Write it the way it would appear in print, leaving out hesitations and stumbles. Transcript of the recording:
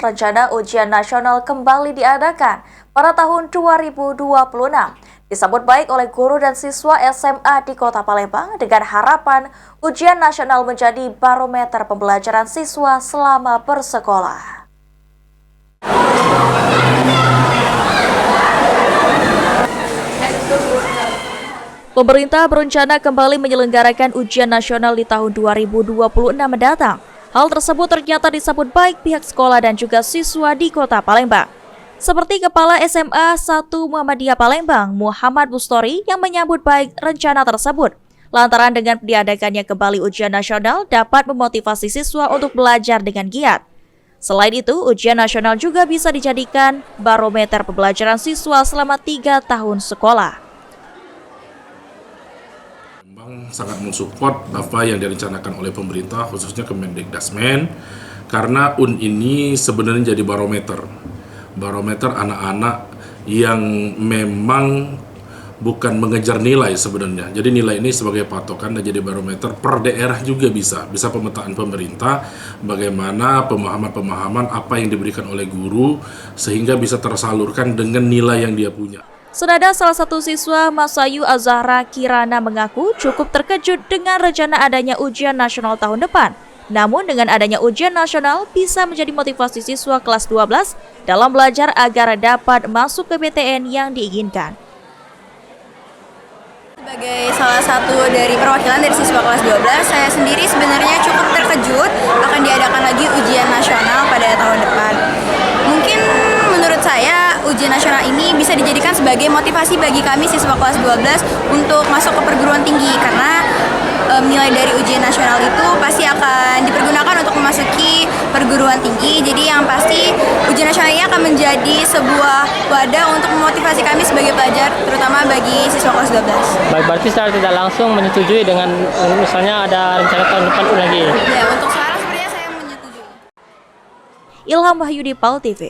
rencana ujian nasional kembali diadakan pada tahun 2026. Disambut baik oleh guru dan siswa SMA di Kota Palembang dengan harapan ujian nasional menjadi barometer pembelajaran siswa selama bersekolah. Pemerintah berencana kembali menyelenggarakan ujian nasional di tahun 2026 mendatang. Hal tersebut ternyata disambut baik pihak sekolah dan juga siswa di Kota Palembang. Seperti Kepala SMA 1 Muhammadiyah Palembang, Muhammad Bustori, yang menyambut baik rencana tersebut. Lantaran dengan diadakannya kembali ujian nasional dapat memotivasi siswa untuk belajar dengan giat. Selain itu, ujian nasional juga bisa dijadikan barometer pembelajaran siswa selama 3 tahun sekolah. Sangat mensupport apa yang direncanakan oleh pemerintah, khususnya Kemendikdasmen, karena ini sebenarnya jadi barometer anak-anak yang memang bukan mengejar nilai sebenarnya. Jadi nilai ini sebagai patokan dan jadi barometer per daerah juga bisa pemetaan pemerintah, bagaimana pemahaman apa yang diberikan oleh guru sehingga bisa tersalurkan dengan nilai yang dia punya. Senada salah satu siswa Masayu Azahra Kirana mengaku cukup terkejut dengan rencana adanya ujian nasional tahun depan. Namun dengan adanya ujian nasional bisa menjadi motivasi siswa kelas 12 dalam belajar agar dapat masuk ke PTN yang diinginkan. Sebagai salah satu dari perwakilan dari siswa kelas 12, saya sendiri sebenarnya cukup terkejut akan diadakan lagi ujian nasional pada tahun depan. Mungkin menurut saya ujian nasional ini bisa dijadikan sebagai motivasi bagi kami siswa kelas 12 untuk masuk ke perguruan tinggi, karena nilai dari ujian nasional itu pasti akan dipergunakan untuk memasuki perguruan tinggi. Jadi yang pasti ujian nasional ini akan menjadi sebuah wadah untuk memotivasi kami sebagai pelajar, terutama bagi siswa kelas 12. Baik, berarti secara tidak langsung menyetujui dengan misalnya ada rencana tahun depan lagi? Ya, untuk sekarang sebenarnya saya menyetujui. Ilham Wahyudi, PAL TV.